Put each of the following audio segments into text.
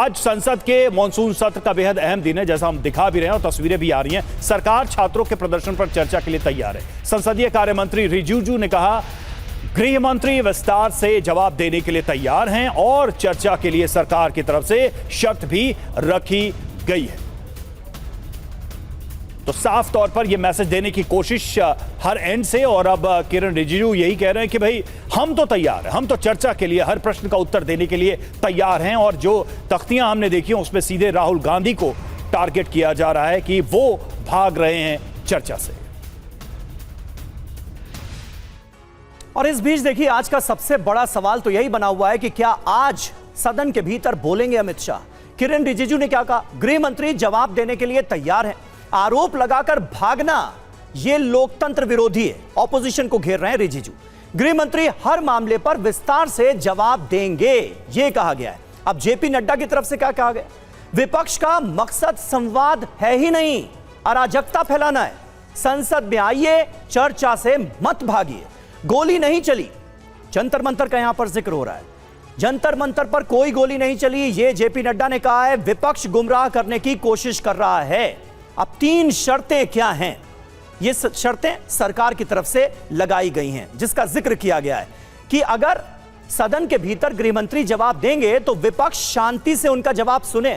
आज संसद के मॉनसून सत्र का बेहद अहम दिन है, जैसा हम दिखा भी रहे हैं और तस्वीरें भी आ रही हैं। सरकार छात्रों के प्रदर्शन पर चर्चा के लिए तैयार है। संसदीय कार्य मंत्री रिजिजू ने कहा, गृह मंत्री विस्तार से जवाब देने के लिए तैयार हैं और चर्चा के लिए सरकार की तरफ से शर्त भी रखी गई है। तो साफ तौर पर यह मैसेज देने की कोशिश हर एंड से, और अब किरण रिजिजू यही कह रहे हैं कि भाई हम तो तैयार हैं, हम तो चर्चा के लिए हर प्रश्न का उत्तर देने के लिए तैयार हैं। और जो तख्तियां हमने देखी उसमें सीधे राहुल गांधी को टारगेट किया जा रहा है कि वो भाग रहे हैं चर्चा से। और इस बीच देखिए, आज का सबसे बड़ा सवाल तो यही बना हुआ है कि क्या आज सदन के भीतर बोलेंगे अमित शाह। किरण रिजिजू ने क्या कहा, गृह मंत्री जवाब देने के लिए तैयार हैं। आरोप लगाकर भागना यह लोकतंत्र विरोधी है, ऑपोजिशन को घेर रहे हैं रिजिजू। गृह मंत्री हर मामले पर विस्तार से जवाब देंगे, यह कहा गया है। अब जेपी नड्डा की तरफ से क्या कहा गया, विपक्ष का मकसद संवाद है ही नहीं, अराजकता फैलाना है। संसद में आइए, चर्चा से मत भागिए। गोली नहीं चली, जंतर मंतर का यहां पर जिक्र हो रहा है। जंतर मंतर पर कोई गोली नहीं चली, यह जेपी नड्डा ने कहा है। विपक्ष गुमराह करने की कोशिश कर रहा है। अब 3 शर्तें क्या हैं, ये शर्तें सरकार की तरफ से लगाई गई हैं, जिसका जिक्र किया गया है कि अगर सदन के भीतर गृह मंत्री जवाब देंगे तो विपक्ष शांति से उनका जवाब सुने,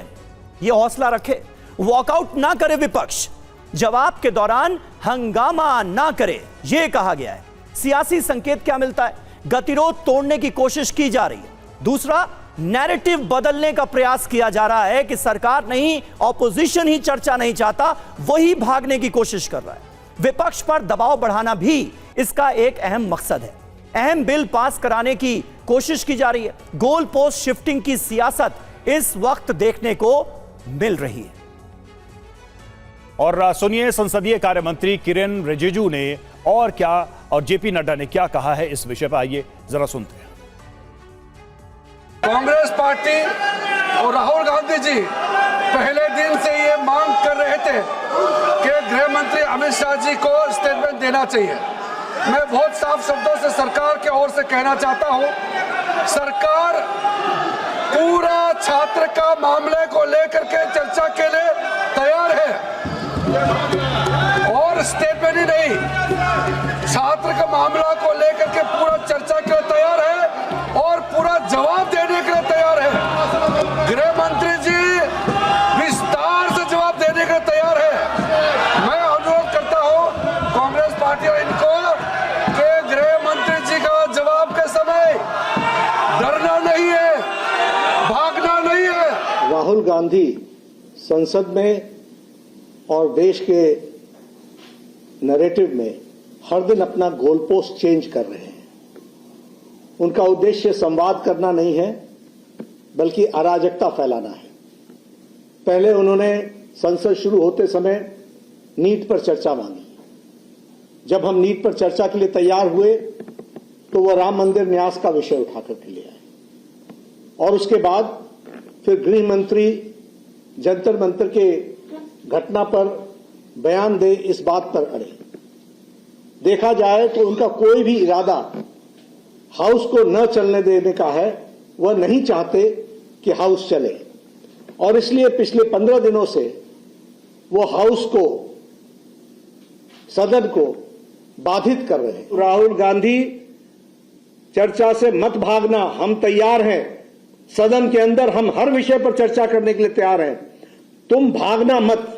ये हौसला रखे, वॉकआउट ना करे विपक्ष, जवाब के दौरान हंगामा ना करे, यह कहा गया है। सियासी संकेत क्या मिलता है, गतिरोध तोड़ने की कोशिश की जा रही है। दूसरा, नैरेटिव बदलने का प्रयास किया जा रहा है कि सरकार नहीं, ऑपोजिशन ही चर्चा नहीं चाहता, वही भागने की कोशिश कर रहा है। विपक्ष पर दबाव बढ़ाना भी इसका एक अहम मकसद है। अहम बिल पास कराने की कोशिश की जा रही है। गोल पोस्ट शिफ्टिंग की सियासत इस वक्त देखने को मिल रही है। और सुनिए संसदीय कार्य मंत्री किरण रिजिजू ने और क्या, और जेपी नड्डा ने क्या कहा है इस विषय पर, आइए जरा सुनते हैं। कांग्रेस पार्टी और राहुल गांधी जी पहले दिन से ये मांग कर रहे थे कि गृह मंत्री अमित शाह जी को स्टेटमेंट देना चाहिए। मैं बहुत साफ शब्दों से सरकार की ओर से कहना चाहता हूं, सरकार पूरा छात्र का मामले को लेकर के चर्चा के लिए तैयार है, और स्टेटमेंट ही नहीं, छात्र का मामला को लेकर के पूरा चर्चा के लिए तैयार है और पूरा जवाब देने के लिए तैयार है। गृह मंत्री जी विस्तार से जवाब देने के लिए तैयार है। मैं अनुरोध करता हूं कांग्रेस पार्टी और इनको कि गृह मंत्री जी का जवाब के समय डरना नहीं है, भागना नहीं है। राहुल गांधी संसद में और देश के नैरेटिव में हर दिन अपना गोल पोस्ट चेंज कर रहे हैं। उनका उद्देश्य संवाद करना नहीं है, बल्कि अराजकता फैलाना है। पहले उन्होंने संसद शुरू होते समय नीट पर चर्चा मांगी। जब हम नीट पर चर्चा के लिए तैयार हुए तो वह राम मंदिर न्यास का विषय उठाकर के ले आए, और उसके बाद फिर गृह मंत्री जंतर मंतर के घटना पर बयान दे, इस बात पर अड़े। देखा जाए तो उनका कोई भी इरादा हाउस को न चलने देने का है, वह नहीं चाहते कि हाउस चले, और इसलिए पिछले 15 दिनों से वो हाउस को, सदन को बाधित कर रहे हैं। राहुल गांधी, चर्चा से मत भागना, हम तैयार हैं, सदन के अंदर हम हर विषय पर चर्चा करने के लिए तैयार हैं, तुम भागना मत।